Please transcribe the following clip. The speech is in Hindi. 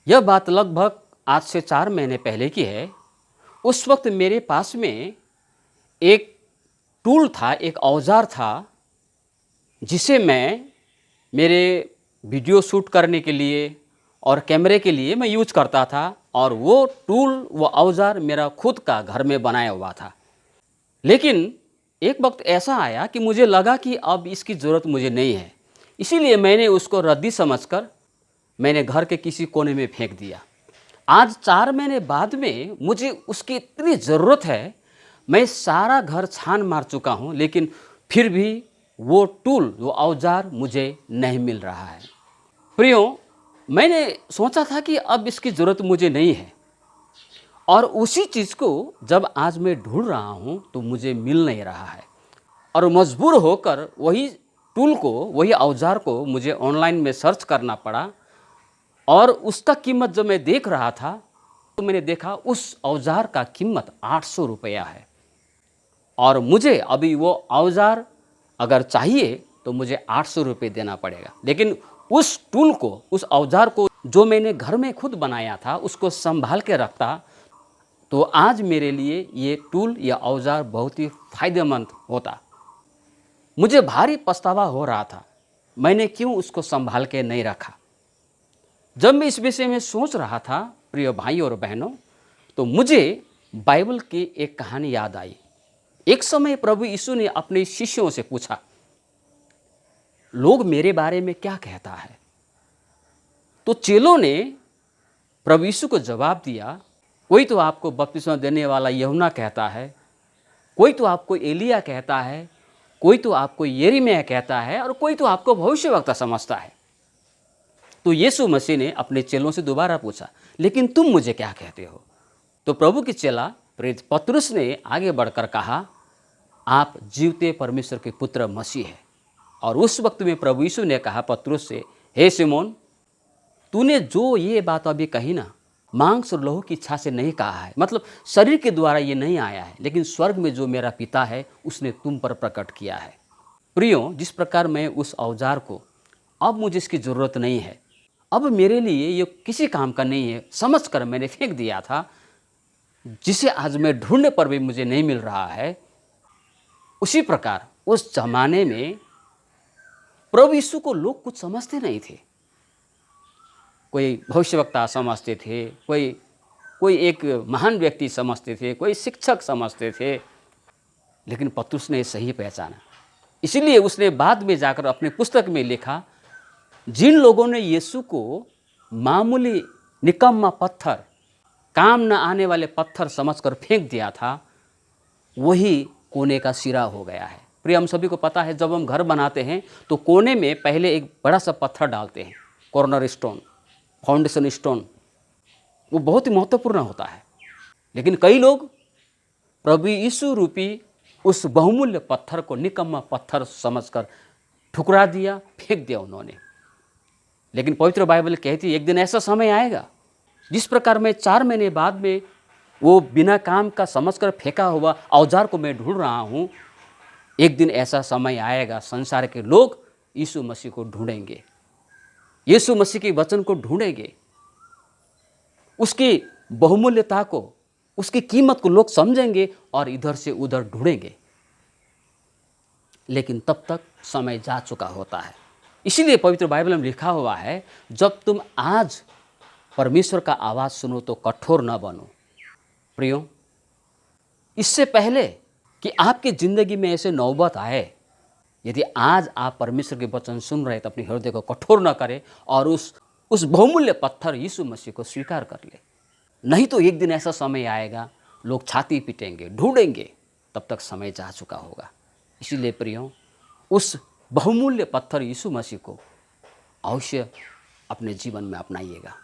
यह बात लगभग आज से 4 महीने पहले की है। उस वक्त मेरे पास में एक टूल था, एक औज़ार था, जिसे मैं मेरे वीडियो शूट करने के लिए और कैमरे के लिए मैं यूज़ करता था, और वो टूल, वो औज़ार मेरा खुद का घर में बनाया हुआ था। लेकिन एक वक्त ऐसा आया कि मुझे लगा कि अब इसकी ज़रूरत मुझे नहीं है। इसीलिए मैंने उसको रद्दी समझकर मैंने घर के किसी कोने में फेंक दिया। आज 4 महीने बाद में मुझे उसकी इतनी ज़रूरत है, मैं सारा घर छान मार चुका हूँ, लेकिन फिर भी वो टूल, वो औज़ार मुझे नहीं मिल रहा है। प्रियो, मैंने सोचा था कि अब इसकी ज़रूरत मुझे नहीं है, और उसी चीज़ को जब आज मैं ढूंढ रहा हूँ तो मुझे मिल नहीं रहा है, और मजबूर होकर वही टूल को, वही औज़ार को मुझे ऑनलाइन में सर्च करना पड़ा। और उसका कीमत जब मैं देख रहा था तो मैंने देखा उस औज़ार का कीमत 800 रुपया है, और मुझे अभी वो औज़ार अगर चाहिए तो मुझे 800 रुपये देना पड़ेगा। लेकिन उस टूल को, उस औज़ार को जो मैंने घर में खुद बनाया था, उसको संभाल के रखता तो आज मेरे लिए ये टूल या औज़ार बहुत ही फ़ायदेमंद होता। मुझे भारी पछतावा हो रहा था, मैंने क्यों उसको संभाल के नहीं रखा। जब मैं इस विषय में सोच रहा था प्रिय भाई और बहनों, तो मुझे बाइबल की एक कहानी याद आई। एक समय प्रभु यीशु ने अपने शिष्यों से पूछा, लोग मेरे बारे में क्या कहता है? तो चेलों ने प्रभु यीशु को जवाब दिया, कोई तो आपको बपतिस्मा देने वाला यूहन्ना कहता है, कोई तो आपको एलिया कहता है, कोई तो आपको यिर्मयाह कहता है, और कोई तो आपको भविष्यवक्ता समझता है। तो यीशु मसीह ने अपने चेलों से दोबारा पूछा, लेकिन तुम मुझे क्या कहते हो? तो प्रभु के चेला प्रेरित पतरस ने आगे बढ़कर कहा, आप जीवते परमेश्वर के पुत्र मसीह है। और उस वक्त में प्रभु यीशु ने कहा पतरस से, हे सिमोन, तूने जो ये बात अभी कही ना, मांस और लहू की इच्छा से नहीं कहा है, मतलब शरीर के द्वारा ये नहीं आया है, लेकिन स्वर्ग में जो मेरा पिता है उसने तुम पर प्रकट किया है। प्रियो, जिस प्रकार मैं उस औज़ार को, अब मुझे इसकी ज़रूरत नहीं है, अब मेरे लिए ये किसी काम का नहीं है समझकर मैंने फेंक दिया था, जिसे आज मैं ढूंढने पर भी मुझे नहीं मिल रहा है, उसी प्रकार उस जमाने में प्रभु यीशु को लोग कुछ समझते नहीं थे। कोई भविष्यवक्ता समझते थे, कोई कोई एक महान व्यक्ति समझते थे, कोई शिक्षक समझते थे, लेकिन पतरस ने सही पहचाना। इसीलिए उसने बाद में जाकर अपने पुस्तक में लिखा, जिन लोगों ने यीशु को मामूली निकम्मा पत्थर, काम न आने वाले पत्थर समझकर फेंक दिया था, वही कोने का सिरा हो गया है। प्रिय, हम सभी को पता है, जब हम घर बनाते हैं तो कोने में पहले एक बड़ा सा पत्थर डालते हैं, कॉर्नर स्टोन, फाउंडेशन स्टोन, वो बहुत ही महत्वपूर्ण होता है। लेकिन कई लोग प्रभु यीशु रूपी उस बहुमूल्य पत्थर को निकम्मा पत्थर समझकर ठुकरा दिया, फेंक दिया उन्होंने। लेकिन पवित्र बाइबल कहती है, एक दिन ऐसा समय आएगा, जिस प्रकार मैं 4 महीने बाद में वो बिना काम का समझकर फेंका हुआ औजार को मैं ढूंढ रहा हूँ, एक दिन ऐसा समय आएगा, संसार के लोग यीशु मसीह को ढूंढेंगे, यीशु मसीह के वचन को ढूंढेंगे, उसकी बहुमूल्यता को, उसकी कीमत को लोग समझेंगे और इधर से उधर ढूंढेंगे। लेकिन तब तक समय जा चुका होता है। इसीलिए पवित्र बाइबल में लिखा हुआ है, जब तुम आज परमेश्वर का आवाज़ सुनो तो कठोर न बनो। प्रियो, इससे पहले कि आपकी ज़िंदगी में ऐसे नौबत आए, यदि आज आप परमेश्वर के वचन सुन रहे तो अपने हृदय को कठोर न करें और उस बहुमूल्य पत्थर यीशु मसीह को स्वीकार कर ले। नहीं तो एक दिन ऐसा समय आएगा, लोग छाती पीटेंगे, ढूंढेंगे, तब तक समय जा चुका होगा। इसीलिए प्रियो, उस बहुमूल्य पत्थर यीशु मसीह को अवश्य अपने जीवन में अपनाइएगा।